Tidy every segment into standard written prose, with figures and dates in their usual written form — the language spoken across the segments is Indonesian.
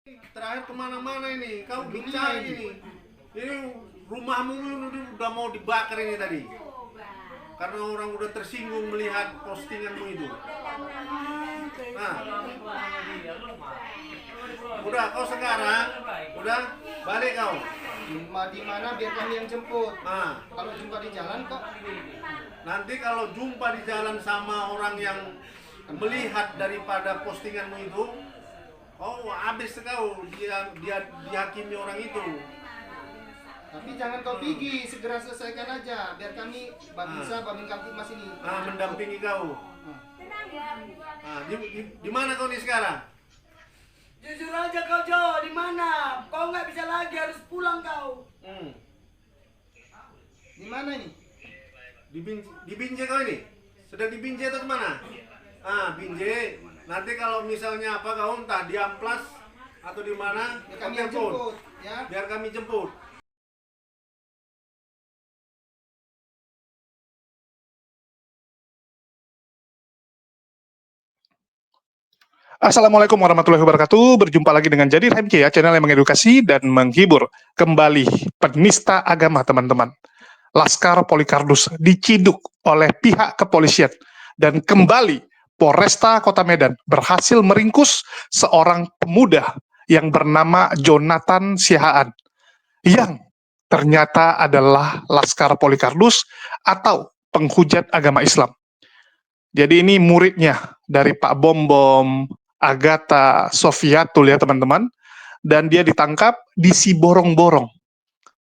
Terakhir kemana-mana ini, kau bicara ini. Ini rumahmu ini udah mau dibakar ini tadi. Karena orang udah tersinggung melihat postinganmu itu. Nah, udah kau sekarang, udah balik kau. Jumpa di mana biar kami yang jemput. Nah, Kalau jumpa di jalan kok nanti kalau jumpa di jalan sama orang yang melihat daripada postinganmu itu, oh habis kau, dia dihakimi orang itu. tapi jangan kau pergi, segera selesaikan aja biar kami Babinsa, Babin Kamtipmas ini. Mendampingi kau. Di mana kau nih sekarang? Jujur aja kau Jo, di mana? Kau nggak bisa lagi, harus pulang kau. Di mana ini? Di Binjai kau ini? Sudah di Binjai atau kemana? Binjai. Nanti kalau misalnya apa kau entah di Amplas atau di mana, Ya, kami yang telepon. jemput, ya. Biar kami jemput. Assalamualaikum warahmatullahi wabarakatuh. Berjumpa lagi dengan Jadi HMC ya, channel yang mengedukasi dan menghibur. Kembali penista agama teman-teman. Laskar Polikardus diciduk oleh pihak kepolisian dan kembali Polresta Kota Medan berhasil meringkus seorang pemuda yang bernama Jonathan Siahaan yang ternyata adalah Laskar Polikardus atau penghujat agama Islam. Jadi ini muridnya dari Pak Bom Bom, Agatha Sofiatul ya teman-teman, dan dia ditangkap di Siborong-Borong.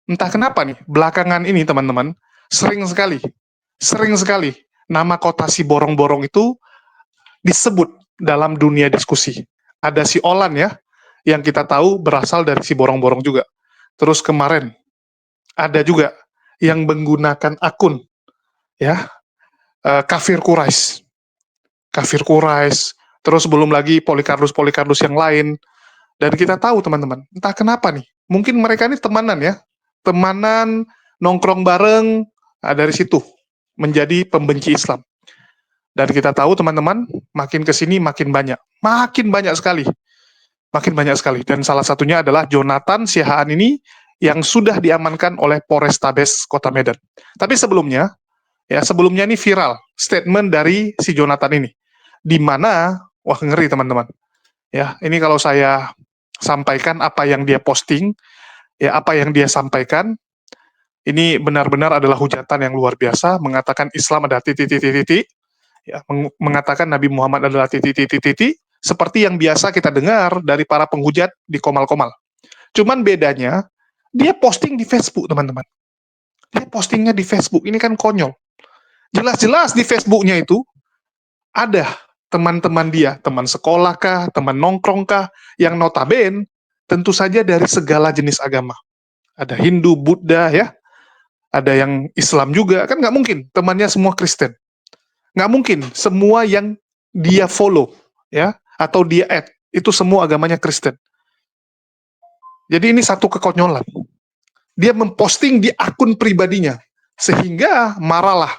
Entah kenapa nih, belakangan ini teman-teman, sering sekali nama kota Siborong-Borong itu disebut dalam dunia diskusi. Ada si Olan ya, yang kita tahu berasal dari Siborong-Borong juga. Terus kemarin, ada juga yang menggunakan akun, ya, Kafir Quraisy, terus belum lagi Polikardus yang lain. Dan kita tahu teman-teman, entah kenapa nih, mungkin mereka ini temanan nongkrong bareng, dari situ menjadi pembenci Islam. Dan kita tahu teman-teman, makin kesini makin banyak sekali. Dan salah satunya adalah Jonathan Siahaan ini yang sudah diamankan oleh Polrestabes Kota Medan. Tapi sebelumnya ini viral statement dari si Jonathan ini, di mana wah ngeri teman-teman. Ya, ini kalau saya sampaikan apa yang dia posting, ya apa yang dia sampaikan, ini benar-benar adalah hujatan yang luar biasa, mengatakan Islam adalah titik-titik-titik, ya, mengatakan Nabi Muhammad adalah titik-titik-titik, seperti yang biasa kita dengar dari para penghujat di komal-komal. Cuman bedanya, dia posting di Facebook, teman-teman. Dia postingnya di Facebook, ini kan konyol. Jelas-jelas di Facebooknya itu ada teman-teman dia, teman sekolah kah, teman nongkrong kah, yang notabene tentu saja dari segala jenis agama. Ada Hindu, Buddha ya, ada yang Islam juga, kan nggak mungkin temannya semua Kristen. Nggak mungkin semua yang dia follow ya, atau dia add, itu semua agamanya Kristen. Jadi ini satu kekonyolan. Dia memposting di akun pribadinya, sehingga marahlah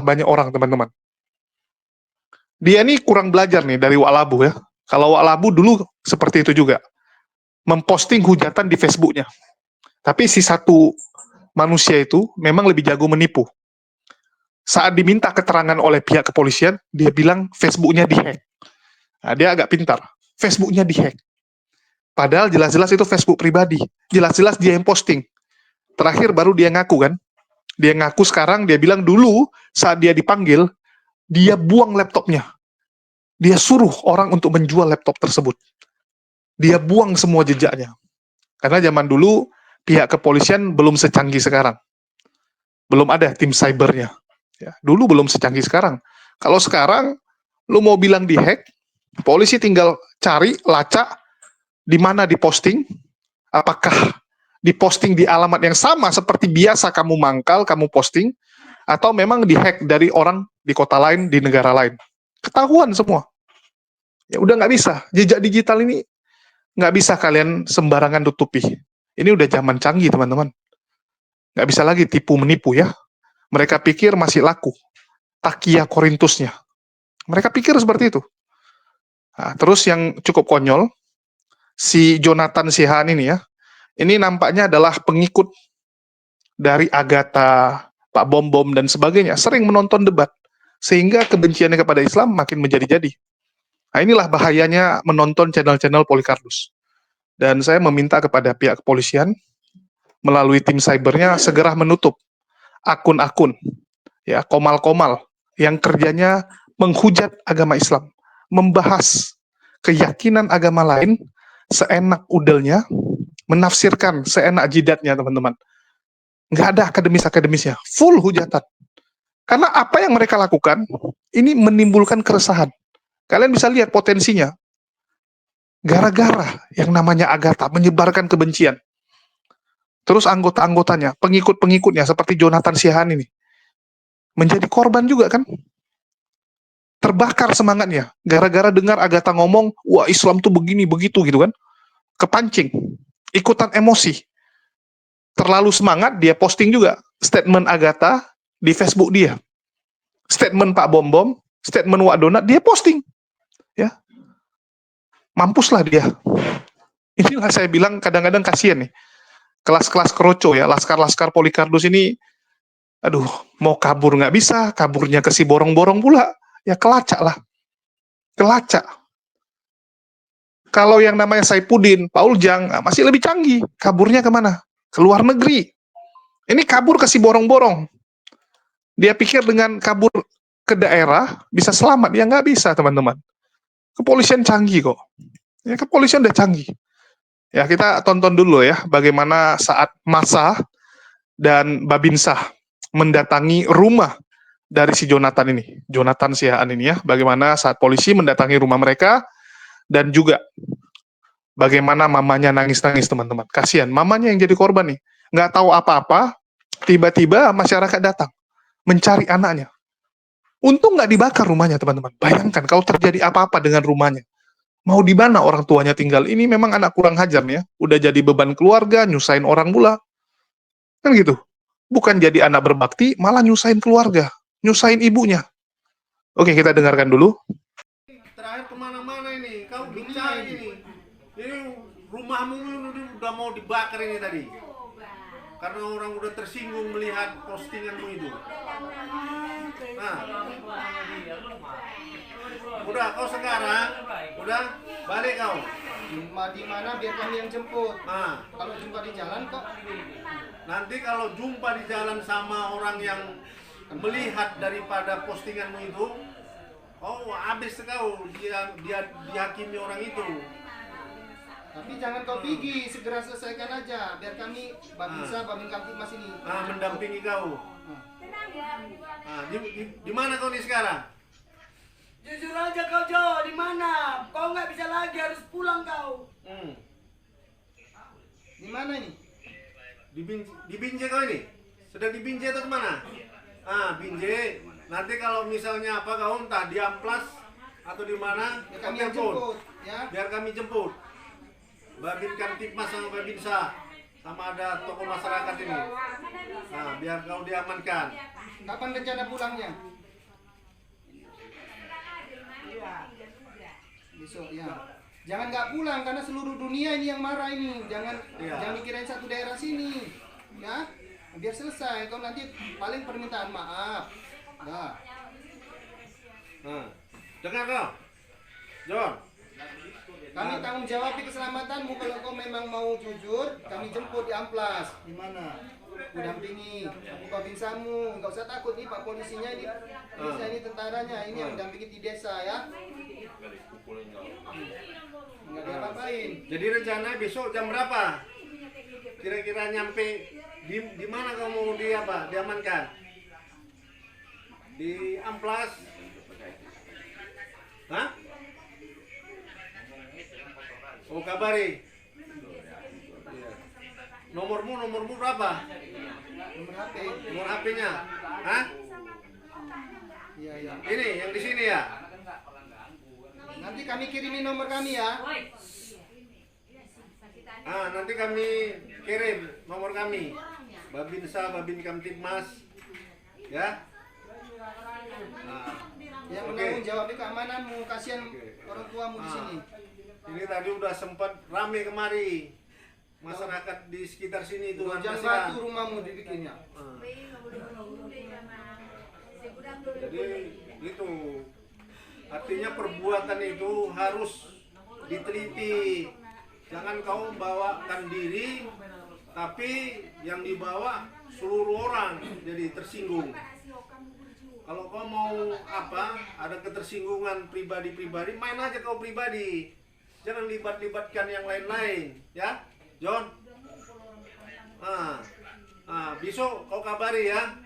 banyak orang teman-teman. Dia ini kurang belajar nih dari Wak Labu ya. Kalau Wak Labu dulu seperti itu juga, memposting hujatan di Facebooknya. Tapi si satu manusia itu memang lebih jago menipu. Saat diminta keterangan oleh pihak kepolisian, dia bilang Facebooknya dihack. Nah, dia agak pintar. Facebooknya dihack. Padahal jelas-jelas itu Facebook pribadi. Jelas-jelas dia yang posting. Terakhir baru dia ngaku kan. Dia ngaku sekarang, dia bilang dulu saat dia dipanggil, dia buang laptopnya. Dia suruh orang untuk menjual laptop tersebut. Dia buang semua jejaknya. Karena zaman dulu, pihak kepolisian belum secanggih sekarang. Belum ada tim cybernya. Ya, dulu belum secanggih sekarang. Kalau sekarang, lu mau bilang dihack, polisi tinggal cari, lacak, di mana diposting, apakah diposting di alamat yang sama seperti biasa kamu mangkal, kamu posting, atau memang dihack dari orang di kota lain, di negara lain. Ketahuan semua. Ya udah nggak bisa. Jejak digital ini nggak bisa kalian sembarangan tutupi. Ini udah zaman canggih, teman-teman. Nggak bisa lagi tipu-menipu ya. Mereka pikir masih laku. Takia Korintusnya. Mereka pikir seperti itu. Nah, terus yang cukup konyol, si Jonathan Sihaan ini ya, ini nampaknya adalah pengikut dari Agatha, Pak Bom Bom dan sebagainya, sering menonton debat, sehingga kebenciannya kepada Islam makin menjadi-jadi. Nah, inilah bahayanya menonton channel-channel Polikarpus. Dan saya meminta kepada pihak kepolisian melalui tim cybernya segera menutup akun-akun ya komal-komal yang kerjanya menghujat agama Islam, membahas keyakinan agama lain seenak udelnya, menafsirkan seenak jidatnya, teman-teman. Nggak ada akademis-akademisnya, full hujatan. Karena apa yang mereka lakukan, ini menimbulkan keresahan. Kalian bisa lihat potensinya. Gara-gara yang namanya Agatha menyebarkan kebencian. Terus anggota-anggotanya, pengikut-pengikutnya, seperti Jonathan Sihaan ini, menjadi korban juga kan? Terbakar semangatnya. Gara-gara dengar Agatha ngomong, wah Islam tuh begini, begitu gitu kan. Kepancing. Ikutan emosi. Terlalu semangat, dia posting juga statement Agatha di Facebook dia. Statement Pak Bom Bom, statement Wak Donat, dia posting. Ya. Mampuslah dia. Inilah saya bilang kadang-kadang kasihan nih. Kelas-kelas keroco ya, laskar-laskar Polikarpus ini, aduh, mau kabur nggak bisa, kaburnya ke si borong-borong pula. Ya kelacak lah. Kelacak. Kalau yang namanya Saipudin, Paul Jang, masih lebih canggih. Kaburnya kemana? Ke luar negeri. Ini kabur ke si borong-borong. Dia pikir dengan kabur ke daerah bisa selamat. Ya nggak bisa, teman-teman. Kepolisian canggih kok. Ya kepolisian udah canggih. Ya kita tonton dulu ya bagaimana saat massa dan Babinsa mendatangi rumah dari si Jonathan ini, Jonathan Sihaan ini ya. Bagaimana saat polisi mendatangi rumah mereka dan juga bagaimana mamanya nangis-nangis, teman-teman. Kasihan, mamanya yang jadi korban nih. Nggak tahu apa-apa, tiba-tiba masyarakat datang mencari anaknya. Untung nggak dibakar rumahnya, teman-teman. Bayangkan kalau terjadi apa-apa dengan rumahnya. Mau di mana orang tuanya tinggal? Ini memang anak kurang hajar nih ya. Udah jadi beban keluarga, nyusahin orang pula. Kan gitu. Bukan jadi anak berbakti, malah nyusahin keluarga. Nyusahin ibunya. Oke, kita dengarkan dulu. Terakhir kemana-mana ini, kau bicara ini. Ini rumahmu ini udah mau dibakar ini tadi. Karena orang udah tersinggung melihat postinganmu itu. Nah, udah kau sekarang, udah balik kau. Di mana biar kami yang jemput. Nah, Kalau jumpa di jalan kok nanti kalau jumpa di jalan sama orang yang melihat daripada postinganmu itu, oh habis kau dia dihakimi orang itu. tapi jangan kau pergi, segera selesaikan aja biar kami Babinsa, Babin Kamtipmas ini. Mendampingi kau. Di mana kau nih sekarang? Jujur aja kau Jo, di mana? Kau nggak bisa lagi, harus pulang kau. Di mana ini? Di Binjai kau ini? Sudah di Binjai atau kemana? Binjai. Nanti kalau misalnya apa kau entah di Amplas atau di mana, Biar kau kami yang telepon. jemput, ya. Biar kami jemput. Babin Kamtipmas sama Babinsa, sama ada tokoh masyarakat ini. Nah, biar kau diamankan. Kapan rencana pulangnya? Besok ya. Jangan nggak pulang karena seluruh dunia ini yang marah ini. Jangan mikirin satu daerah sini, ya. Biar selesai. Kau nanti paling permintaan maaf. Nah. Dengar kau, John. Kami tanggung jawab di keselamatanmu. Kalau kau memang mau jujur, kami jemput di Amplas. Di mana? Mendampingi. Aku Babinsamu. Enggak usah takut nih Pak polisinya ini. Ini tentaranya. Ini yang mendampingi di desa ya. Enggak diapa-apain. Jadi rencana besok jam berapa? Kira-kira nyampe di mana kau mau diamankan? Di Amplas? Hah? Oh kabari. Nomormu berapa? Nomor HP. Nomor HP-nya? Hah? Iya, iya. Ini yang di sini ya? Nanti kami kirimin nomor kami ya. Nanti kami kirim nomor kami. Babinsa, Babin Kamtipmas. Ya? Yang menanggung jawab keamananmu, kasihan orang tuamu di sini. Ini tadi udah sempat rame kemari. Masyarakat di sekitar sini itu Hujan kasihan. batu rumahmu dibikinnya. Jadi itu artinya perbuatan itu harus diteliti. Jangan kau bawakan diri, tapi yang dibawa seluruh orang jadi tersinggung. Kalau kau mau apa, ada ketersinggungan pribadi-pribadi, main aja kau pribadi. Jangan libatkan yang lain-lain, ya, John. Besok kau kabari ya.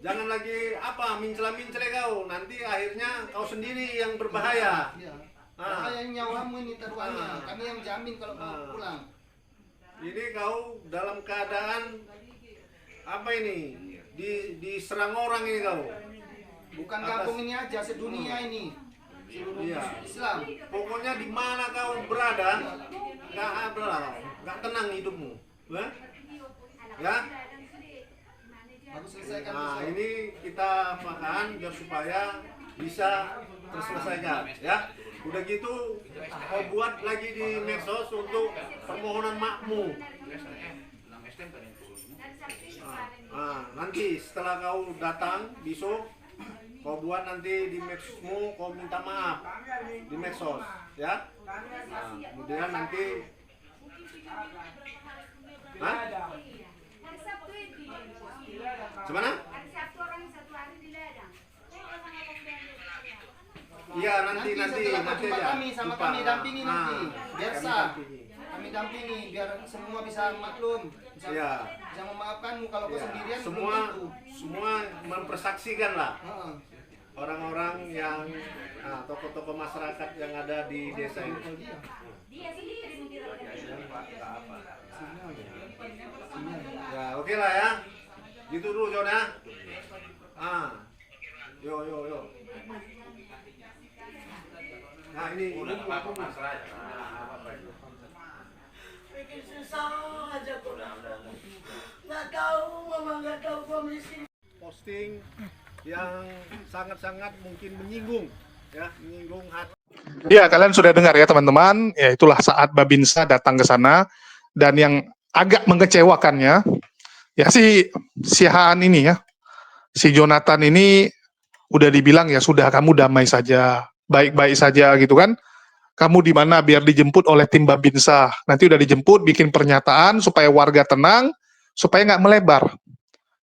Jangan lagi apa mincela-mincele kau, nanti akhirnya kau sendiri yang berbahaya. Iya. Bahaya nyawamu ini taruhannya. Kami yang jamin kalau kau pulang. Ini kau dalam keadaan apa ini? Diserang orang ini kau. Bukan kampung ini aja, sedunia ini. Seluruh Iya. Islam. Pokoknya di mana kau berada, nggak tenang hidupmu, ya? Baru selesaikan Nah, besok. ini kita makan biar supaya bisa terselesaikan, ya. Udah gitu, kau buat lagi di medsos untuk permohonan makmu. Nanti setelah kau datang besok, kau buat nanti di medsosmu, kau minta maaf di medsos, ya. Kemudian nanti, gimana? Iya nanti setelah nanti jumpa aja. kami sama Jumpa. kami dampingi nanti. Biar kami sah. dampingi. Kami dampingi biar semua bisa maklum. Bisa, Iya. bisa memaafkanmu kalau kau Ya, sendirian belum semua tentu. semua mempersaksikan lah Heeh. orang-orang yang tokoh-tokoh masyarakat yang ada di desa ini. Ya oke lah ya, gitu dulu Jon ya. Yo. Nah ini Bikin susah aja kok. Nggak tahu, mama nggak tahu komisi. posting yang sangat-sangat mungkin menyinggung hati. Ya, kalian sudah dengar ya teman-teman, ya itulah saat Babinsa datang ke sana, dan yang agak mengecewakannya, ya si Haan ini ya, si Jonathan ini udah dibilang ya sudah kamu damai saja, baik-baik saja gitu kan, kamu di mana biar dijemput oleh tim Babinsa, nanti udah dijemput bikin pernyataan supaya warga tenang, supaya nggak melebar.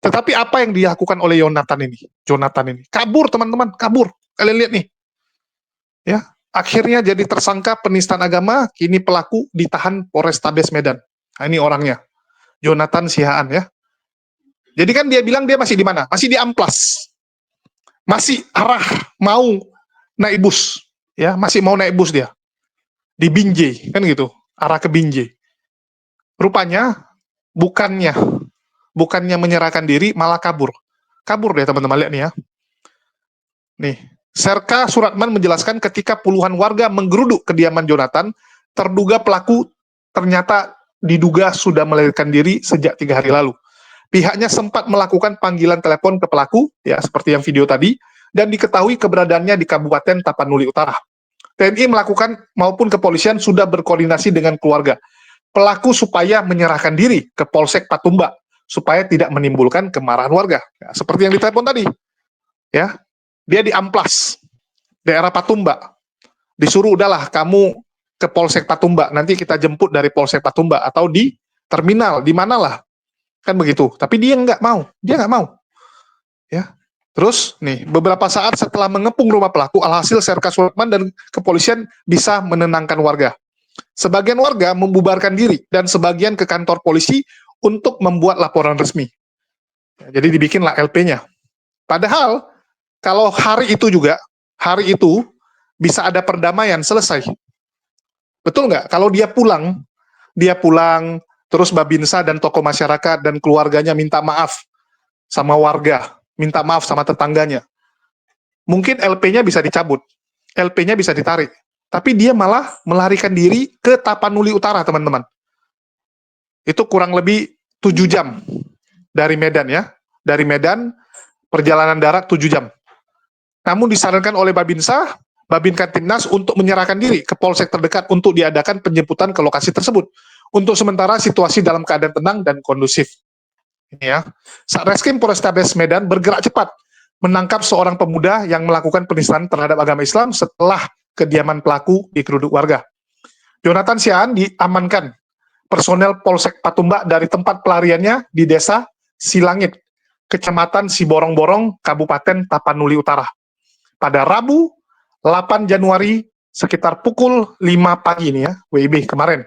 Tetapi apa yang dilakukan oleh Jonathan ini, kabur teman-teman, kabur, kalian lihat nih, ya. Akhirnya jadi tersangka penistaan agama, kini pelaku ditahan Polrestabes Medan. Nah, ini orangnya, Jonathan Sihaan ya. Jadi kan dia bilang dia masih di mana? Masih di Amplas. Masih arah mau naik bus, ya, masih mau naik bus dia. Di Binjai, kan gitu, arah ke Binjai. Rupanya bukannya menyerahkan diri, malah kabur. Kabur deh teman-teman, lihat nih ya. Nih, Serka Suratman menjelaskan ketika puluhan warga menggeruduk kediaman Jonathan, terduga pelaku ternyata diduga sudah melarikan diri sejak 3 hari lalu. Pihaknya sempat melakukan panggilan telepon ke pelaku, ya seperti yang video tadi, dan diketahui keberadaannya di Kabupaten Tapanuli Utara. TNI melakukan maupun kepolisian sudah berkoordinasi dengan keluarga pelaku supaya menyerahkan diri ke Polsek Patumba, supaya tidak menimbulkan kemarahan warga. Ya, seperti yang ditelepon tadi, ya. Dia di Amplas, daerah Patumba. Disuruh udahlah kamu ke Polsek Patumba, nanti kita jemput dari Polsek Patumba atau di terminal, di manalah. Kan begitu. Tapi dia nggak mau. Ya. Terus nih, beberapa saat setelah mengepung rumah pelaku, alhasil Serka Suratman dan kepolisian bisa menenangkan warga. Sebagian warga membubarkan diri dan sebagian ke kantor polisi untuk membuat laporan resmi. Ya, jadi dibikinlah LP-nya. Padahal kalau hari itu bisa ada perdamaian, selesai. Betul nggak? Kalau dia pulang, terus Babinsa dan tokoh masyarakat dan keluarganya minta maaf sama warga, minta maaf sama tetangganya. Mungkin LP-nya bisa dicabut, LP-nya bisa ditarik. Tapi dia malah melarikan diri ke Tapanuli Utara, teman-teman. Itu kurang lebih 7 jam dari Medan ya. Dari Medan, perjalanan darat 7 jam. Namun disarankan oleh Babinsa Babin Kamtibnas untuk menyerahkan diri ke polsek terdekat untuk diadakan penjemputan ke lokasi tersebut. Untuk sementara situasi dalam keadaan tenang dan kondusif. Ini ya. Satreskrim Polrestabes Medan bergerak cepat menangkap seorang pemuda yang melakukan penistaan terhadap agama Islam setelah kediaman pelaku digeruduk warga. Jonathan Siaan diamankan personel Polsek Patumbak dari tempat pelariannya di Desa Silangit, Kecamatan Siborong-Borong, Kabupaten Tapanuli Utara. Pada Rabu 8 Januari sekitar pukul 5 pagi ini ya, WIB kemarin.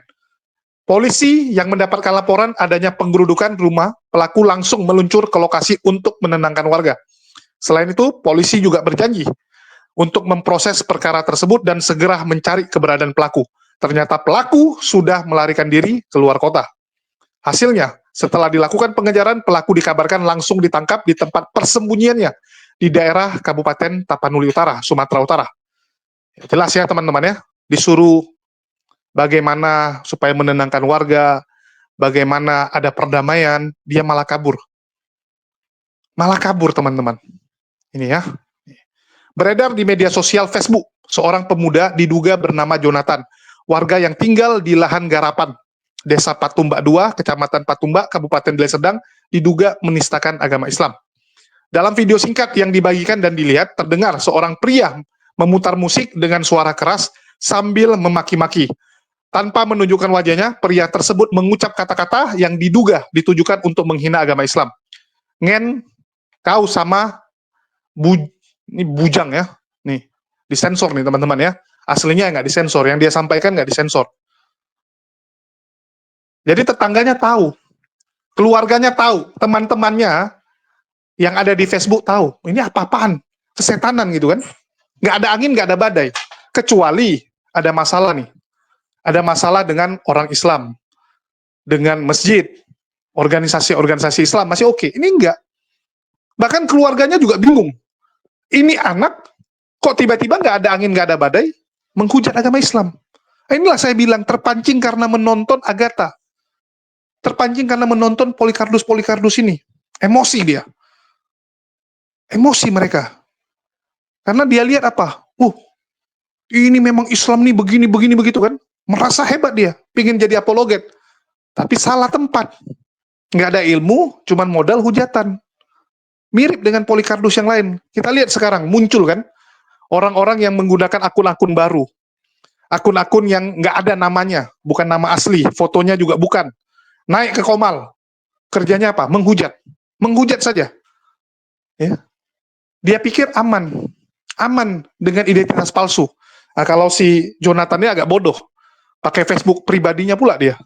Polisi yang mendapatkan laporan adanya penggerudukan rumah, pelaku langsung meluncur ke lokasi untuk menenangkan warga. Selain itu, polisi juga berjanji untuk memproses perkara tersebut dan segera mencari keberadaan pelaku. Ternyata pelaku sudah melarikan diri keluar kota. Hasilnya, setelah dilakukan pengejaran, pelaku dikabarkan langsung ditangkap di tempat persembunyiannya di daerah Kabupaten Tapanuli Utara, Sumatera Utara. Jelas ya teman-teman ya, disuruh bagaimana supaya menenangkan warga, bagaimana ada perdamaian, dia malah kabur. Malah kabur teman-teman. Ini ya. Beredar di media sosial Facebook, seorang pemuda diduga bernama Jonathan, warga yang tinggal di lahan garapan, Desa Patumbak 2, Kecamatan Patumbak, Kabupaten Deli Serdang, diduga menistakan agama Islam. Dalam video singkat yang dibagikan dan dilihat, terdengar seorang pria memutar musik dengan suara keras sambil memaki-maki. Tanpa menunjukkan wajahnya, pria tersebut mengucap kata-kata yang diduga ditujukan untuk menghina agama Islam. Ngen, kau sama ini bujang ya. Nih, disensor nih teman-teman ya. Aslinya nggak disensor, yang dia sampaikan nggak disensor. Jadi tetangganya tahu, keluarganya tahu, teman-temannya yang ada di Facebook tahu. Ini apa-apaan? Kesetanan gitu kan. Nggak ada angin, nggak ada badai. Kecuali ada masalah nih. Ada masalah dengan orang Islam. Dengan masjid. Organisasi-organisasi Islam masih oke. Ini enggak. Bahkan keluarganya juga bingung. Ini anak, kok tiba-tiba nggak ada angin, nggak ada badai, menghujat agama Islam. Inilah saya bilang, terpancing karena menonton Agatha. Terpancing karena menonton Polikarpus ini. Emosi dia. Emosi mereka. Karena dia lihat apa? Ini memang Islam nih begini begitu kan? Merasa hebat dia, pingin jadi apologet. Tapi salah tempat. Nggak ada ilmu, cuman modal hujatan. Mirip dengan Polikarpus yang lain. Kita lihat sekarang, muncul kan? Orang-orang yang menggunakan akun-akun baru. Akun-akun yang nggak ada namanya, bukan nama asli, fotonya juga bukan. Naik ke Komal. Kerjanya apa? Menghujat. Menghujat saja. Ya. Dia pikir aman. Aman dengan identitas palsu. Nah, kalau si Jonathan ini agak bodoh. Pakai Facebook pribadinya pula dia.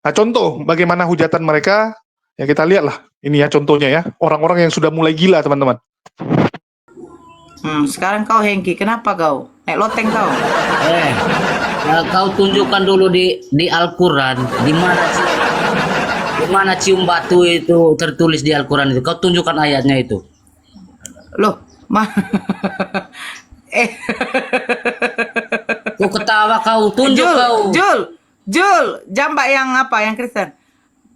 Nah, contoh bagaimana hujatan mereka, ya kita lihatlah. Ini ya contohnya ya. Orang-orang yang sudah mulai gila, teman-teman. Sekarang kau Hengki, kenapa kau? Naik loteng kau? Ya, kau tunjukkan dulu di Al-Quran, di mana cium batu itu tertulis di Al-Quran itu. Kau tunjukkan ayatnya itu. Loh, Kau ketawa, kau tunjuk kau. Jul, jambak yang apa? Yang Kristen.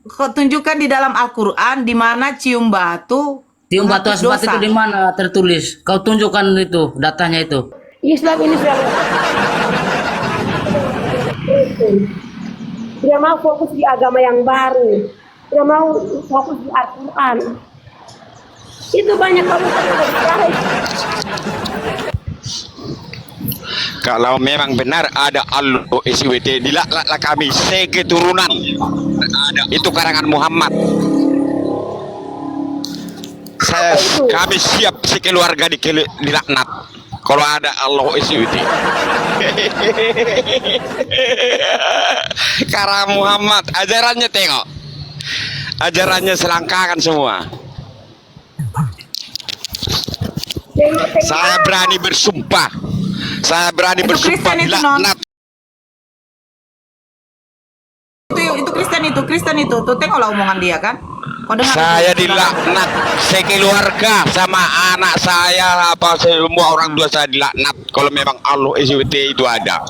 Kau tunjukkan di dalam Al-Quran di mana cium batu. Cium batu asbat itu di mana tertulis? Kau tunjukkan itu datanya itu. Islam ini sudah dia mau fokus di agama yang baru, dia mau fokus di Al-Quran. Itu banyak kamu. Kalau memang benar ada Allah SWT, dilaknatlah kami seketurunan. Itu karangan Muhammad. Kami siap sekeluarga dilaknat kalau ada Allah SWT. Karangan Muhammad, ajarannya tengok. Ajarannya selangkangan semua. Saya berani bersumpah. Saya berani bersumpah dilaknat. Itu Kristen itu. Tuh tengoklah omongan dia kan. Saya dilaknat sekeluarga sama anak saya, apa semua orang tua saya dilaknat kalau memang Allah SWT itu ada.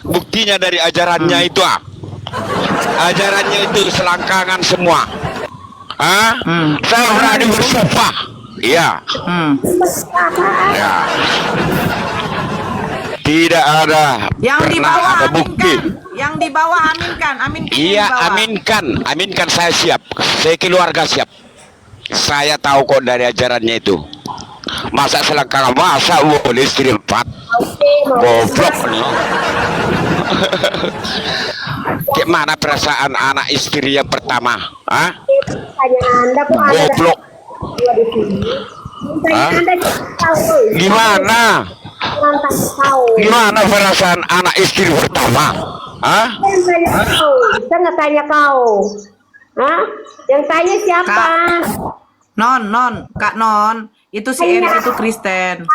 Buktinya dari ajarannya itu ajarannya itu selangkangan semua. Saya berani bersumpah. Iya. Ya. Tidak ada. Yang di Pernah bawah ada bukti. aminkan. Yang di bawah aminkan. Aminkan yang Iya, di bawah. aminkan. Aminkan, saya siap. Saya keluarga siap. Saya tahu kok dari ajarannya itu. Masa selangkah, masa boleh istri 4? Goblok nih. Gimana perasaan anak istri yang pertama? Hah? Tanya Anda kok Anda Goblok. dua di sini. Tanya Hah? Anda tahu. Gimana? Lantas tahu. Gimana perasaan anak istri pertama? Hah? Saya tanya kau. Saya nggak tanya kau. Hah? Yang tanya siapa? Kak Non, itu si Erik itu Kristen.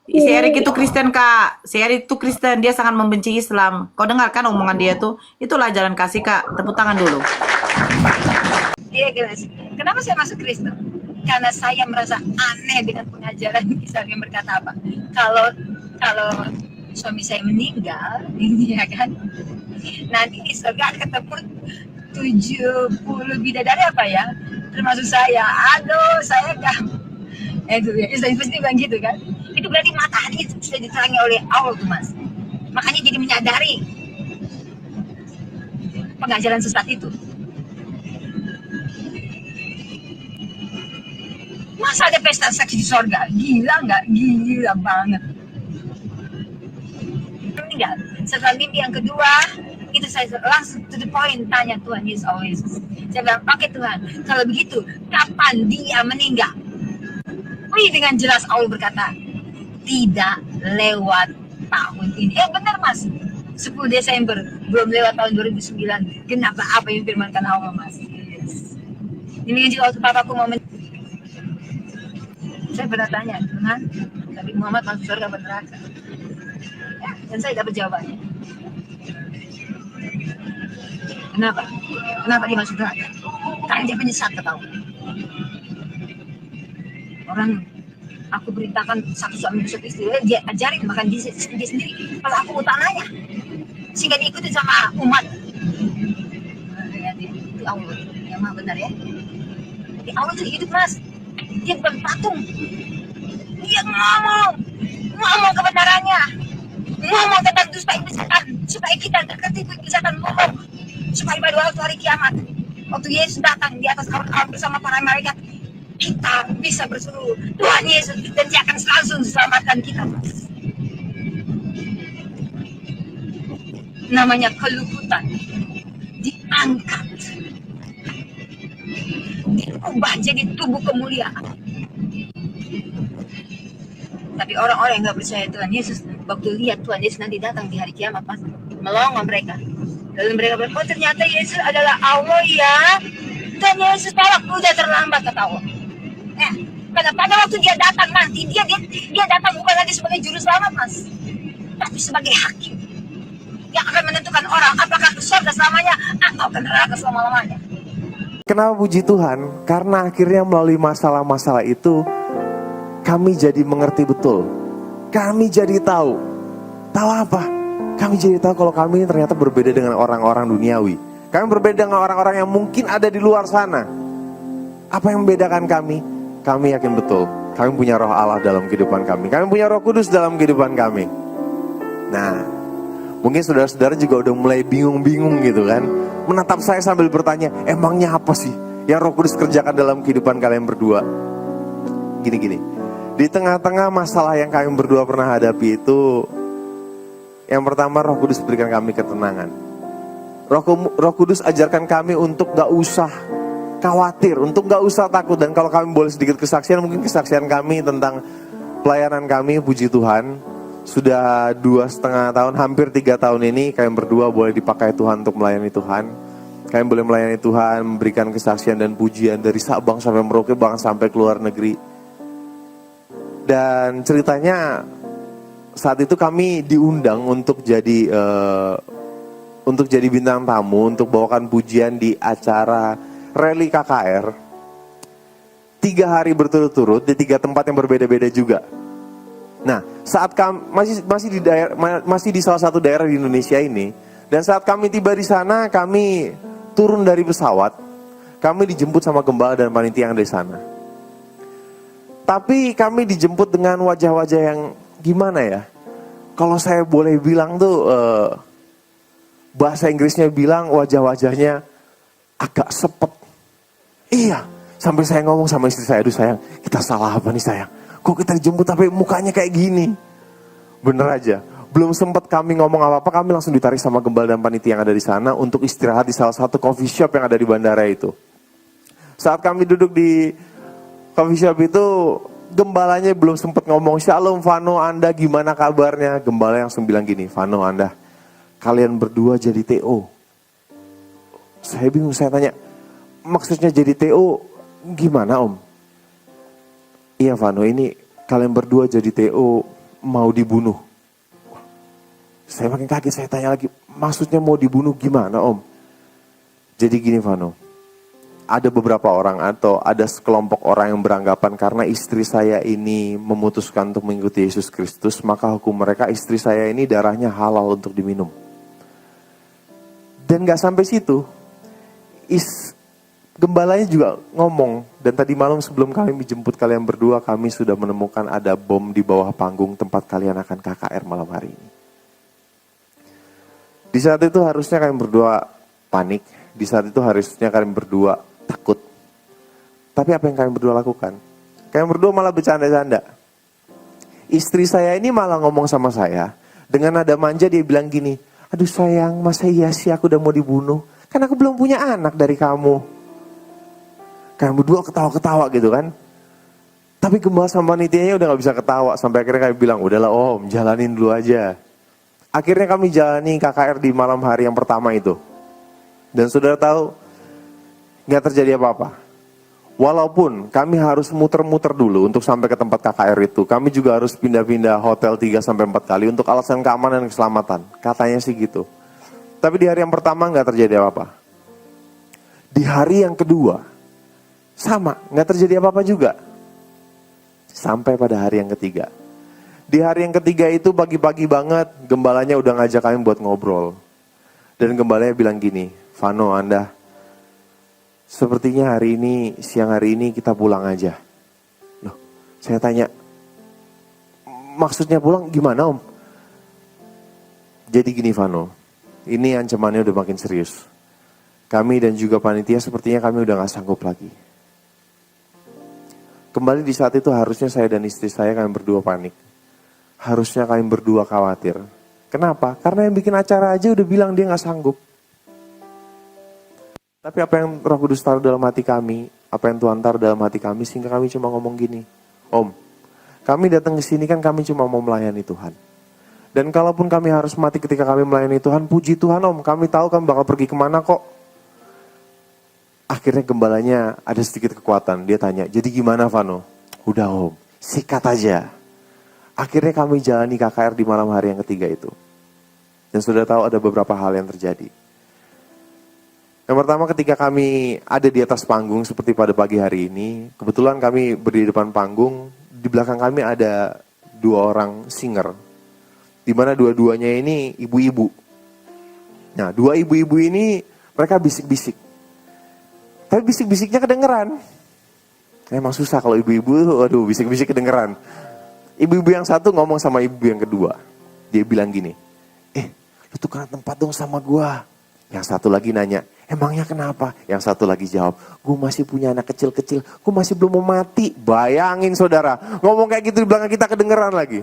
Si Erik itu Kristen, Kak. Si Erik itu Kristen, dia sangat membenci Islam. Kau dengarkan omongan dia tuh? Itulah jalan kasih, Kak. Tepuk tangan dulu. Iya guys, kenapa saya masuk Kristen? Karena saya merasa aneh dengan pengajaran Islam yang berkata apa? Kalau suami saya meninggal, ya kan? Nanti di surga ketemu 70 bidadari apa ya? Termasuk saya. Aduh, saya gak. Itu ya, Islam pasti bilang gitu kan? Itu berarti mata hati sudah diterangi oleh Allah tuh Mas. Makanya jadi menyadari pengajaran sesat itu. Masa ada pesta saksi di sorga? Gila nggak? Gila banget. Meninggal. Setelah mimpi yang kedua, itu saya langsung to the point tanya Tuhan Yesus always. Saya bilang, oke Tuhan, kalau begitu, kapan dia meninggal? Wih, dengan jelas Allah berkata, tidak lewat tahun ini. Benar Mas, 10 Desember, belum lewat tahun 2009. Kenapa apa yang firmankan Allah Mas? Yes. Ini juga waktu papaku mau saya pernah tanya, Tuhan, Nabi Muhammad masuk surga atau neraka? Ya, dan saya dapat jawabannya. Kenapa? Kenapa dia masuk neraka? Karena dia penyesat, tahu. Orang aku beritakan satu suami satu istri, dia ajarin makan dia sendiri. Kalau aku mau tanahnya, sehingga diikuti sama umat. Itu Allah yang maha benar ya. Jadi Allah itu hidup Mas. Dia bukan patung. Dia ngomong kebenarannya, ngomong tentang itu supaya kita terketipu kesehatan ngomong, supaya pada waktu hari kiamat, waktu Yesus datang di atas awan bersama para malaikat, kita bisa berseru Tuhan Yesus dan dia akan langsung selamatkan kita. Namanya keluputan diangkat, diubah jadi tubuh kemuliaan. Tapi orang-orang yang nggak percaya Tuhan Yesus, waktu lihat Tuhan Yesus nanti datang di hari kiamat, Mas, melongo mereka. Lalu mereka bilang, oh ternyata Yesus adalah Allah ya. Dan Yesus tolak, udah terlambat kata Allah. Karena pada waktu dia datang nanti, dia datang bukan lagi sebagai juru selamat, Mas, tapi sebagai hakim yang akan menentukan orang apakah ke surga selamanya atau ke neraka selama-lamanya. Kenapa puji Tuhan? Karena akhirnya melalui masalah-masalah itu kami jadi mengerti betul. Kami jadi tahu. Tahu apa? Kami jadi tahu kalau kami ternyata berbeda dengan orang-orang duniawi. Kami berbeda dengan orang-orang yang mungkin ada di luar sana. Apa yang membedakan kami? Kami yakin betul. Kami punya roh Allah dalam kehidupan kami. Kami punya roh kudus dalam kehidupan kami. Nah, mungkin saudara-saudara juga udah mulai bingung-bingung gitu kan. Menatap saya sambil bertanya, emangnya apa sih yang Roh Kudus kerjakan dalam kehidupan kalian berdua? Gini-gini, di tengah-tengah masalah yang kami berdua pernah hadapi itu, yang pertama Roh Kudus berikan kami ketenangan. Roh Kudus ajarkan kami untuk gak usah khawatir, untuk gak usah takut. Dan kalau kami boleh sedikit kesaksian, mungkin kesaksian kami tentang pelayanan kami, puji Tuhan, sudah 2,5 tahun, hampir 3 tahun ini kami berdua boleh dipakai Tuhan untuk melayani Tuhan. Kami boleh melayani Tuhan, memberikan kesaksian dan pujian dari Sabang sampai Merauke, bahkan sampai ke luar negeri. Dan ceritanya saat itu kami diundang untuk jadi bintang tamu, untuk bawakan pujian di acara rally KKR 3 hari berturut-turut di 3 tempat yang berbeda-beda juga. Nah, saat kami masih di salah satu daerah di Indonesia ini, dan saat kami tiba di sana, kami turun dari pesawat, kami dijemput sama gembala dan panitia yang dari sana. Tapi kami dijemput dengan wajah-wajah yang gimana ya? kalau saya boleh bilang tuh bahasa Inggrisnya bilang wajah-wajahnya agak sepet. Iya, sampai saya ngomong sama istri saya, aduh sayang, kita salah apa nih sayang? Kok kita dijemput tapi mukanya kayak gini? Bener aja, belum sempat kami ngomong apa-apa, kami langsung ditarik sama gembala dan panitia yang ada di sana untuk istirahat di salah satu coffee shop yang ada di bandara itu. Saat kami duduk di coffee shop itu, gembalanya belum sempat ngomong, "Shalom Vano, Anda gimana kabarnya?" Gembala langsung bilang gini, "Vano, Anda, kalian berdua jadi TO." Saya bingung, saya tanya, "Maksudnya jadi TO gimana Om?" "Iya Vano, ini kalian berdua jadi TO mau dibunuh." Saya makin kaget, saya tanya lagi, "Maksudnya mau dibunuh gimana Om?" "Jadi gini Vano, ada beberapa orang atau ada sekelompok orang yang beranggapan karena istri saya ini memutuskan untuk mengikuti Yesus Kristus, maka hukum mereka istri saya ini darahnya halal untuk diminum." Dan gak sampai situ, gembalanya juga ngomong, "Dan tadi malam sebelum kami menjemput kalian berdua, kami sudah menemukan ada bom di bawah panggung tempat kalian akan KKR malam hari ini." Di saat itu harusnya kalian berdua panik, di saat itu harusnya kalian berdua takut. Tapi apa yang kalian berdua lakukan? Kalian berdua malah bercanda-canda. Istri saya ini malah ngomong sama saya, dengan nada manja dia bilang gini, "Aduh sayang, masa iya sih aku udah mau dibunuh? Kan aku belum punya anak dari kamu." Kalian berdua ketawa-ketawa gitu kan. Tapi gembala sama panitianya udah gak bisa ketawa. Sampai akhirnya kami bilang, "Udahlah Om, jalanin dulu aja." Akhirnya kami jalani KKR di malam hari yang pertama itu. Dan saudara tahu, gak terjadi apa-apa. Walaupun kami harus muter-muter dulu untuk sampai ke tempat KKR itu. Kami juga harus pindah-pindah hotel 3-4 kali untuk alasan keamanan dan keselamatan. Katanya sih gitu. Tapi di hari yang pertama gak terjadi apa-apa. Di hari yang kedua, sama, gak terjadi apa-apa juga. Sampai pada hari yang ketiga. Di hari yang ketiga itu pagi-pagi banget, gembalanya udah ngajak kami buat ngobrol. Dan gembalanya bilang gini, "Vano, Anda, sepertinya hari ini, siang hari ini kita pulang aja." Loh, saya tanya, "Maksudnya pulang gimana Om?" "Jadi gini Vano, ini ancamannya udah makin serius. Kami dan juga panitia sepertinya kami udah gak sanggup lagi." Kembali di saat itu harusnya saya dan istri saya kami berdua panik. Harusnya kami berdua khawatir. Kenapa? Karena yang bikin acara aja udah bilang dia gak sanggup. Tapi apa yang Roh Kudus taruh dalam hati kami, apa yang Tuhan taruh dalam hati kami, sehingga kami cuma ngomong gini, "Om, kami datang ke sini kan kami cuma mau melayani Tuhan. Dan kalaupun kami harus mati ketika kami melayani Tuhan, puji Tuhan Om, kami tahu kami bakal pergi kemana kok." Akhirnya gembalanya ada sedikit kekuatan, dia tanya, "Jadi gimana Vano?" "Udah Om, sikat aja." Akhirnya kami jalani KKR di malam hari yang ketiga itu. Dan sudah tahu ada beberapa hal yang terjadi. Yang pertama ketika kami ada di atas panggung seperti pada pagi hari ini, kebetulan kami berdiri di depan panggung, di belakang kami ada 2 orang singer. Di mana dua-duanya ini ibu-ibu. Nah, 2 ibu-ibu ini mereka bisik-bisik. Tapi bisik-bisiknya kedengeran. Emang susah kalau ibu-ibu, aduh bisik-bisik kedengeran. Ibu-ibu yang satu ngomong sama ibu yang kedua. Dia bilang gini, "Lu tukeran tempat dong sama gua." Yang satu lagi nanya, "Emangnya kenapa?" Yang satu lagi jawab, "Gue masih punya anak kecil-kecil, gue masih belum mau mati." Bayangin saudara, ngomong kayak gitu di belakang kita kedengeran lagi.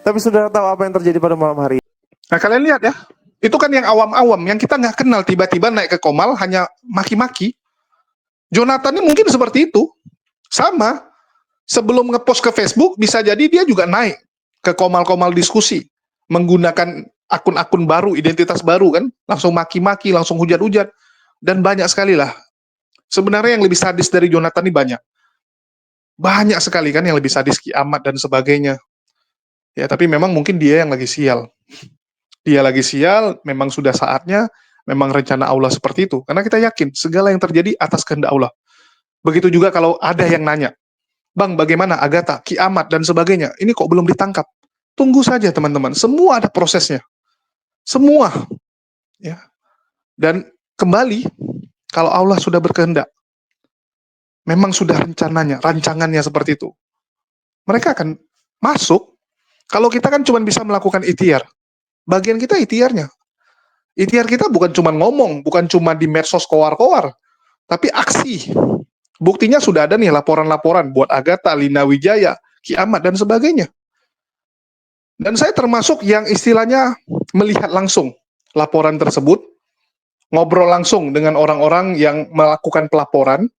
Tapi saudara tahu apa yang terjadi pada malam hari? Nah kalian lihat ya, itu kan yang awam-awam, yang kita nggak kenal tiba-tiba naik ke Komal hanya maki-maki. Jonathan ini mungkin seperti itu. Sama, sebelum ngepost ke Facebook, bisa jadi dia juga naik ke Komal-Komal diskusi. Menggunakan akun-akun baru, identitas baru kan. Langsung maki-maki, langsung hujat-hujat. Dan banyak sekali lah. Sebenarnya yang lebih sadis dari Jonathan ini banyak. Banyak sekali kan yang lebih sadis, kiamat dan sebagainya. Ya, tapi memang mungkin dia yang lagi sial. Dia lagi sial, memang sudah saatnya, memang rencana Allah seperti itu. Karena kita yakin, segala yang terjadi atas kehendak Allah. Begitu juga kalau ada yang nanya, "Bang, bagaimana Agatha, kiamat, dan sebagainya? Ini kok belum ditangkap?" Tunggu saja teman-teman, semua ada prosesnya. Semua. Ya. Dan kembali, kalau Allah sudah berkehendak, memang sudah rencananya, rancangannya seperti itu. Mereka akan masuk, Kalau kita kan cuma bisa melakukan ikhtiar. Bagian kita ikhtiarnya. Ikhtiar kita bukan cuma ngomong, bukan cuma di medsos koar-koar, tapi aksi. Buktinya sudah ada nih laporan-laporan buat Agatha, Lina Wijaya, Ki Ahmad, dan sebagainya. Dan saya termasuk yang istilahnya melihat langsung laporan tersebut, ngobrol langsung dengan orang-orang yang melakukan pelaporan,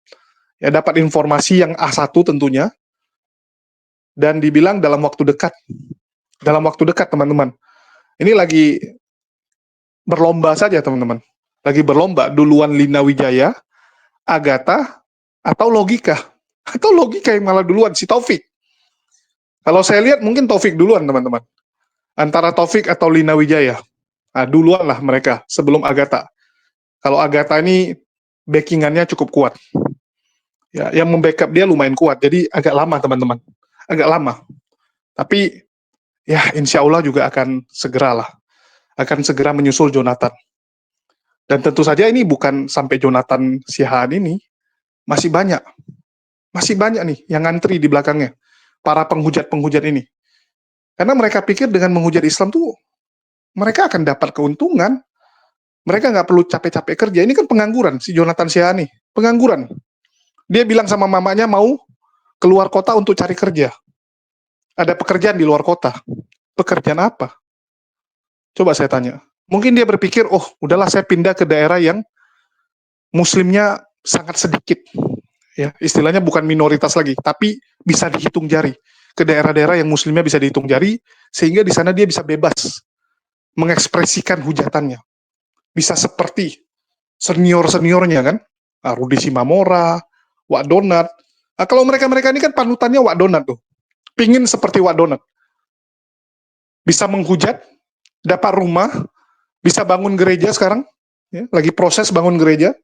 ya dapat informasi yang A1 tentunya, dan dibilang dalam waktu dekat. Dalam waktu dekat, teman-teman. Ini lagi berlomba saja, teman-teman. Lagi berlomba, duluan Lina Wijaya, Agatha, atau logika. Atau logika yang malah duluan, si Taufik. Kalau saya lihat mungkin Taufik duluan, teman-teman. Antara Taufik atau Lina Wijaya. Nah, duluan lah mereka, sebelum Agatha. Kalau Agatha ini backingannya cukup kuat. Ya, yang membackup dia lumayan kuat, jadi agak lama, teman-teman. Agak lama. Tapi, ya insya Allah juga akan segeralah. Akan segera menyusul Jonathan. Dan tentu saja ini bukan sampai Jonathan Siahaan ini. Masih banyak. Masih banyak nih yang ngantri di belakangnya. Para penghujat-penghujat ini. Karena mereka pikir dengan menghujat Islam tuh mereka akan dapat keuntungan. Mereka nggak perlu capek-capek kerja. Ini kan pengangguran, si Jonathan Siahaan nih. Pengangguran. Dia bilang sama mamanya mau keluar kota untuk cari kerja. Ada pekerjaan di luar kota. Pekerjaan apa? Coba saya tanya. Mungkin dia berpikir, oh udahlah saya pindah ke daerah yang muslimnya sangat sedikit. Ya, istilahnya bukan minoritas lagi, tapi bisa dihitung jari. Ke daerah-daerah yang muslimnya bisa dihitung jari, sehingga di sana dia bisa bebas mengekspresikan hujatannya. Bisa seperti senior-seniornya kan, Rudi Simamora, Wak Donat. Nah, kalau mereka-mereka ini kan panutannya Wak Donat tuh. Pingin seperti Wak Donat. Bisa menghujat, dapat rumah, bisa bangun gereja sekarang, ya, lagi proses bangun gereja.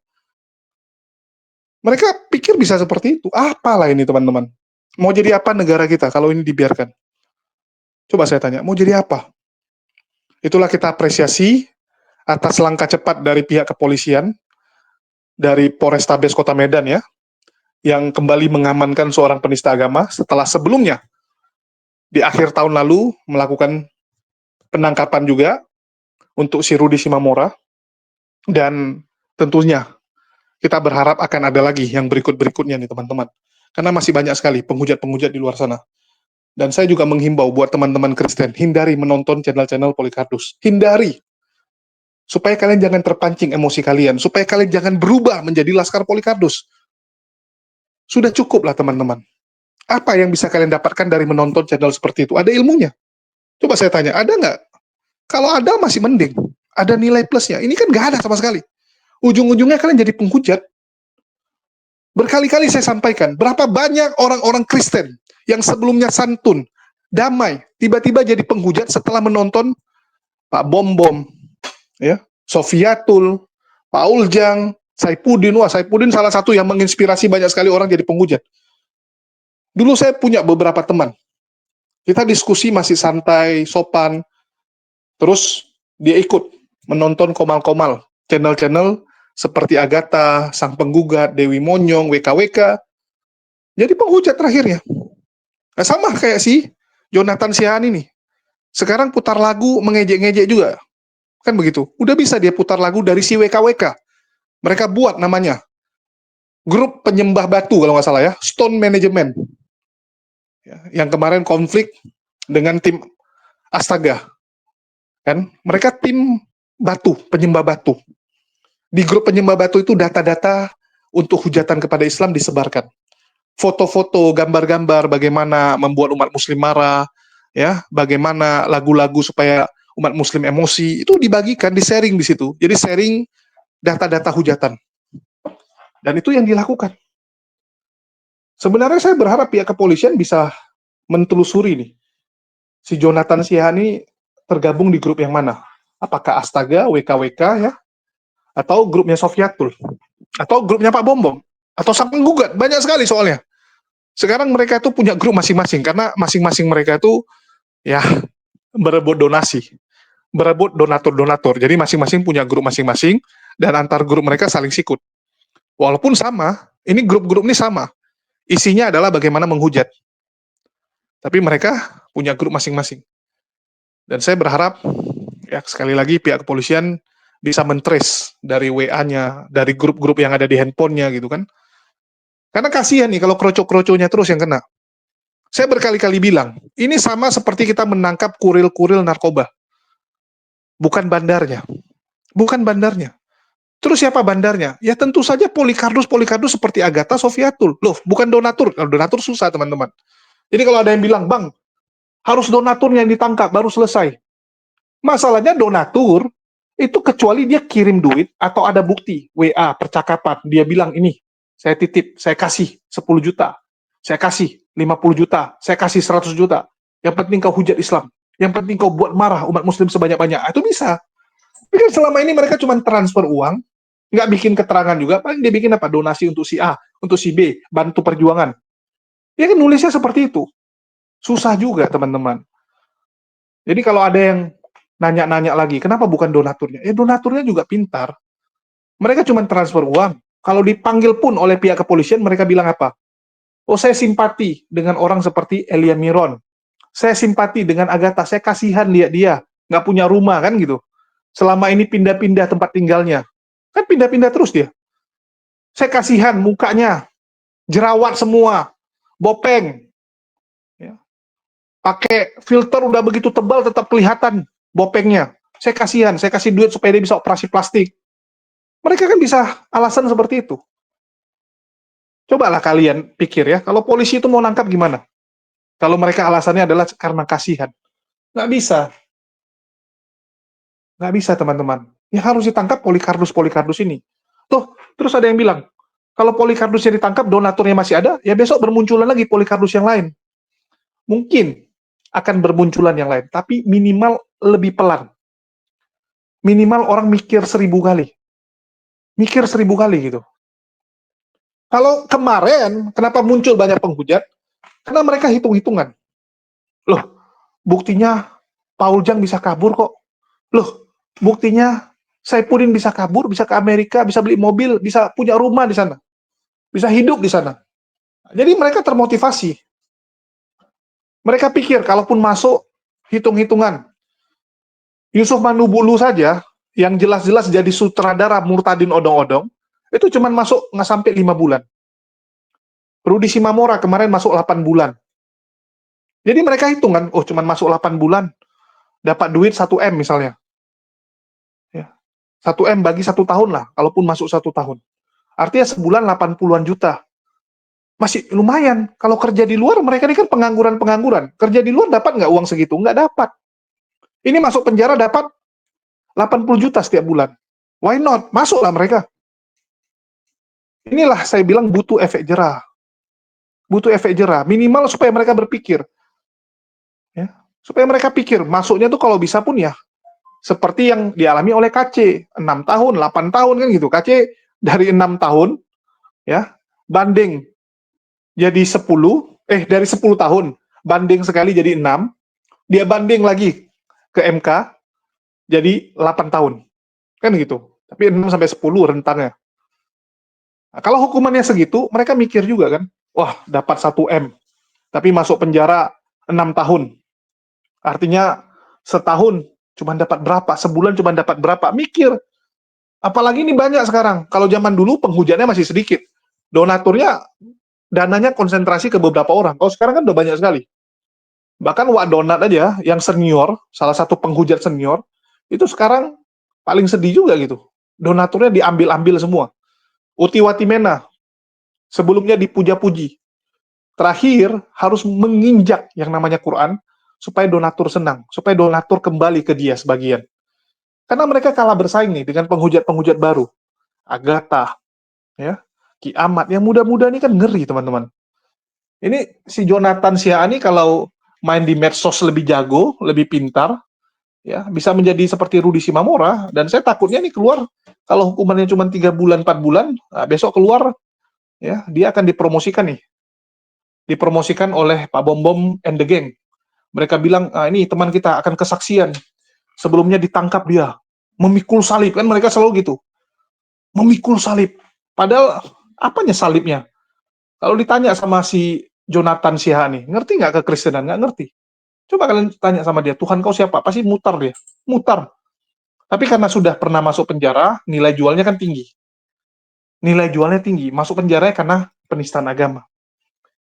Mereka pikir bisa seperti itu. Apalah ini teman-teman? Mau jadi apa negara kita kalau ini dibiarkan? Coba saya tanya, mau jadi apa? Itulah kita apresiasi atas langkah cepat dari pihak kepolisian, dari Polrestabes Kota Medan ya, yang kembali mengamankan seorang penista agama setelah sebelumnya di akhir tahun lalu melakukan penangkapan juga untuk si Rudi Simamora. Dan tentunya kita berharap akan ada lagi yang berikut-berikutnya nih teman-teman. Karena masih banyak sekali penghujat-penghujat di luar sana. Dan saya juga menghimbau buat teman-teman Kristen, hindari menonton channel-channel Polycartus. Hindari. Supaya kalian jangan terpancing emosi kalian. Supaya kalian jangan berubah menjadi laskar Polycartus. Sudah cukup lah teman-teman. Apa yang bisa kalian dapatkan dari menonton channel seperti itu? Ada ilmunya. Coba saya tanya, ada nggak? Kalau ada masih mending. Ada nilai plusnya. Ini kan nggak ada sama sekali. Ujung-ujungnya kalian jadi penghujat. Berkali-kali saya sampaikan, berapa banyak orang-orang Kristen yang sebelumnya santun, damai, tiba-tiba jadi penghujat setelah menonton Pak Bom-Bom, ya, Sofiatul, Pak Uljang, Saipudin. Wah, Saipudin salah satu yang menginspirasi banyak sekali orang jadi penghujat. Dulu saya punya beberapa teman. Kita diskusi masih santai, sopan. Terus dia ikut menonton komal-komal, channel-channel seperti Agatha, Sang Penggugat, Dewi Monyong, WKWK. Jadi penghujat terakhirnya. Nah, sama kayak si Jonathan Siahaan ini. Sekarang putar lagu mengejek-ngejek juga. Kan begitu. Udah bisa dia putar lagu dari si WKWK. Mereka buat namanya grup penyembah batu kalau nggak salah ya, Stone Management. Ya, yang kemarin konflik dengan tim Astaga. Kan? Mereka tim batu, penyembah batu. Di grup penyembah batu itu data-data untuk hujatan kepada Islam disebarkan. Foto-foto, gambar-gambar bagaimana membuat umat muslim marah, ya, bagaimana lagu-lagu supaya umat muslim emosi, itu dibagikan, di-sharing di situ. Jadi sharing data-data hujatan. Dan itu yang dilakukan. Sebenarnya saya berharap pihak kepolisian bisa mentelusuri nih. Si Jonathan Siahaan ini tergabung di grup yang mana? Apakah Astaga, WKWK ya? Atau grupnya Sofiatul? Atau grupnya Pak Bom-Bom? Atau Sang Penggugat? Banyak sekali soalnya. Sekarang mereka itu punya grup masing-masing, karena masing-masing mereka itu ya berebut donasi, berebut donatur-donatur. Jadi masing-masing punya grup masing-masing, dan antar grup mereka saling sikut. Walaupun sama, ini grup-grup ini sama. Isinya adalah bagaimana menghujat. Tapi mereka punya grup masing-masing. Dan saya berharap, ya sekali lagi pihak kepolisian bisa men-trace dari WA-nya, dari grup-grup yang ada di handphonenya gitu kan. Karena kasihan nih kalau kroco-kroconya terus yang kena. Saya berkali-kali bilang, ini sama seperti kita menangkap kurir-kurir narkoba. Bukan bandarnya. Bukan bandarnya. Terus siapa bandarnya? Ya tentu saja Polikarpus seperti Agatha Sofiatul. Loh, bukan donatur. Kalau donatur susah, teman-teman. Jadi kalau ada yang bilang, Bang, harus donaturnya yang ditangkap, baru selesai. Masalahnya donatur, itu kecuali dia kirim duit, atau ada bukti, WA, percakapan, dia bilang, ini, saya titip, saya kasih 10 juta, saya kasih 50 juta, saya kasih 100 juta, yang penting kau hujat Islam, yang penting kau buat marah umat muslim sebanyak-banyak, itu bisa. Tapi kan selama ini mereka cuma transfer uang, nggak bikin keterangan juga, paling dia bikin apa? Donasi untuk si A, untuk si B, bantu perjuangan. Ya kan nulisnya seperti itu. Susah juga, teman-teman. Jadi kalau ada yang nanya-nanya lagi, kenapa bukan donaturnya? Ya donaturnya juga pintar. Mereka cuma transfer uang. Kalau dipanggil pun oleh pihak kepolisian, mereka bilang apa? Oh, saya simpati dengan orang seperti Elia Miron. Saya simpati dengan Agatha, saya kasihan lihat dia, nggak punya rumah, kan gitu. Selama ini pindah-pindah tempat tinggalnya. Kan pindah-pindah terus dia. Saya kasihan mukanya, jerawat semua, bopeng. Ya. Pakai filter udah begitu tebal tetap kelihatan bopengnya. Saya kasihan, saya kasih duit supaya dia bisa operasi plastik. Mereka kan bisa alasan seperti itu. Cobalah kalian pikir ya, kalau polisi itu mau nangkap gimana? Kalau mereka alasannya adalah karena kasihan. Nggak bisa. Nggak bisa, teman-teman. Ya harus ditangkap Polikarpus ini. Tuh, terus ada yang bilang, kalau Polikarpusnya ditangkap, donaturnya masih ada, ya besok bermunculan lagi Polikarpus yang lain. Mungkin akan bermunculan yang lain, tapi minimal lebih pelan. Minimal orang mikir 1000 kali. Mikir 1000 kali gitu. Kalau kemarin, kenapa muncul banyak penghujat? Karena mereka hitung-hitungan. Loh, buktinya Paul Jang bisa kabur kok. Loh, buktinya Saipudin bisa kabur, bisa ke Amerika, bisa beli mobil, bisa punya rumah di sana. Bisa hidup di sana. Jadi mereka termotivasi. Mereka pikir, kalaupun masuk, hitung-hitungan. Yusuf Manubulu saja, yang jelas-jelas jadi sutradara Murtadin Odong-Odong, itu cuma masuk nggak sampai 5 bulan. Rudi Simamora kemarin masuk 8 bulan. Jadi mereka hitung kan, oh cuma masuk 8 bulan, dapat duit 1 M misalnya. Ya. 1 M bagi 1 tahun lah, kalaupun masuk 1 tahun. Artinya sebulan 80-an juta. Masih lumayan. Kalau kerja di luar, mereka ini kan pengangguran-pengangguran. Kerja di luar dapat nggak uang segitu? Nggak dapat. Ini masuk penjara dapat 80 juta setiap bulan. Why not? Masuklah mereka. Inilah saya bilang butuh efek jerah. Butuh efek jerah. Minimal supaya mereka berpikir. Ya. Supaya mereka pikir. Masuknya tuh kalau bisa pun ya. Seperti yang dialami oleh KC. 6 tahun, 8 tahun kan gitu. KC dari 6 tahun, ya banding jadi 10, dari 10 tahun, banding sekali jadi 6, dia banding lagi ke MK, jadi 8 tahun. Kan gitu. Tapi 6 sampai 10 rentangnya. Nah, kalau hukumannya segitu, mereka mikir juga kan, wah dapat 1 M, tapi masuk penjara 6 tahun. Artinya setahun cuma dapat berapa, sebulan cuma dapat berapa, mikir. Apalagi ini banyak sekarang. Kalau zaman dulu penghujatnya masih sedikit. Donaturnya, dananya konsentrasi ke beberapa orang. Kalau sekarang kan udah banyak sekali. Bahkan Wak Donat aja, yang senior, salah satu penghujat senior, itu sekarang paling sedih juga gitu. Donaturnya diambil-ambil semua. Uti Watimena, sebelumnya dipuja-puji. Terakhir, harus menginjak yang namanya Quran, supaya donatur senang, supaya donatur kembali ke dia sebagian. Karena mereka kalah bersaing nih dengan penghujat-penghujat baru. Agatha, ya, Ki Ahmad, yang muda-muda ini kan ngeri, teman-teman. Ini si Jonathan Siaani kalau main di medsos lebih jago, lebih pintar, ya bisa menjadi seperti Rudi Simamora, dan saya takutnya nih keluar, kalau hukumannya cuma 3 bulan, 4 bulan, nah besok keluar, ya dia akan dipromosikan nih. Dipromosikan oleh Pak Bom Bom and the Gang. Mereka bilang, ini teman kita akan kesaksian. Sebelumnya ditangkap dia, memikul salib, kan mereka selalu gitu. Memikul salib. Padahal, apanya salibnya? Kalau ditanya sama si Jonathan Siaani, ngerti nggak kekristenan? Nggak ngerti. Coba kalian tanya sama dia, Tuhan kau siapa? Pasti mutar dia, mutar. Tapi karena sudah pernah masuk penjara, nilai jualnya kan tinggi. Nilai jualnya tinggi, masuk penjara karena penistaan agama.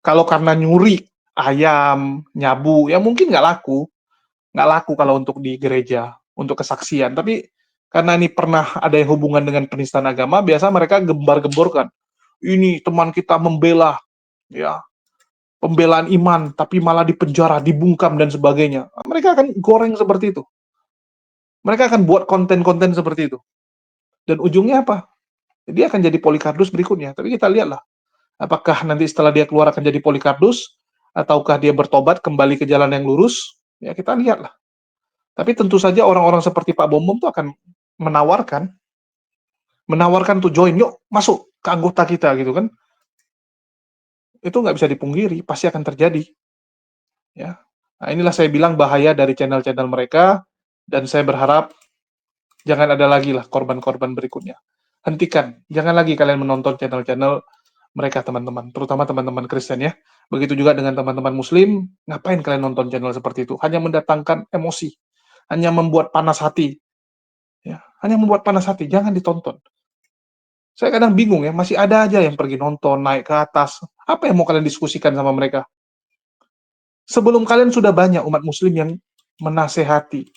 Kalau karena nyuri ayam, nyabu, ya mungkin nggak laku kalau untuk di gereja, untuk kesaksian. Tapi karena ini pernah ada yang hubungan dengan penistaan agama, biasa mereka gembar-gemborkan. Ini teman kita membela, ya, pembelaan iman, tapi malah dipenjara, dibungkam dan sebagainya. Mereka akan goreng seperti itu. Mereka akan buat konten-konten seperti itu. Dan ujungnya apa? Dia akan jadi Polikardus berikutnya. Tapi kita lihatlah, apakah nanti setelah dia keluar akan jadi Polikardus, ataukah dia bertobat kembali ke jalan yang lurus? Ya kita lihatlah. Tapi tentu saja orang-orang seperti Pak Bom tuh akan menawarkan tuh join, yuk masuk ke anggota kita gitu kan. Itu nggak bisa dipungkiri, pasti akan terjadi. Ya. Nah, inilah saya bilang bahaya dari channel-channel mereka, dan saya berharap jangan ada lagi lah korban-korban berikutnya. Hentikan, jangan lagi kalian menonton channel-channel mereka, teman-teman, terutama teman-teman Kristen ya. Begitu juga dengan teman-teman Muslim, ngapain kalian nonton channel seperti itu? Hanya mendatangkan emosi, hanya membuat panas hati. Ya, hanya membuat panas hati, jangan ditonton. Saya kadang bingung ya, masih ada aja yang pergi nonton, naik ke atas. Apa yang mau kalian diskusikan sama mereka? Sebelum kalian sudah banyak umat Muslim yang menasehati,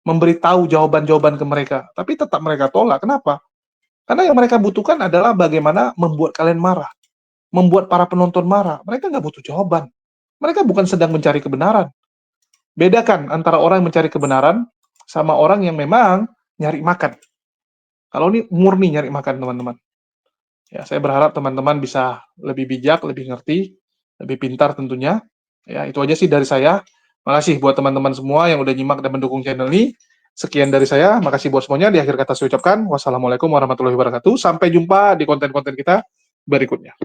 memberitahu jawaban-jawaban ke mereka, tapi tetap mereka tolak. Kenapa? Karena yang mereka butuhkan adalah bagaimana membuat kalian marah, membuat para penonton marah. Mereka nggak butuh jawaban. Mereka bukan sedang mencari kebenaran. Bedakan antara orang yang mencari kebenaran sama orang yang memang nyari makan. Kalau ini murni nyari makan, teman-teman. Ya, saya berharap teman-teman bisa lebih bijak, lebih ngerti, lebih pintar tentunya. Ya, itu aja sih dari saya. Makasih buat teman-teman semua yang udah nyimak dan mendukung channel ini. Sekian dari saya, makasih buat semuanya. Di akhir kata saya ucapkan, wassalamualaikum warahmatullahi wabarakatuh. Sampai jumpa di konten-konten kita berikutnya.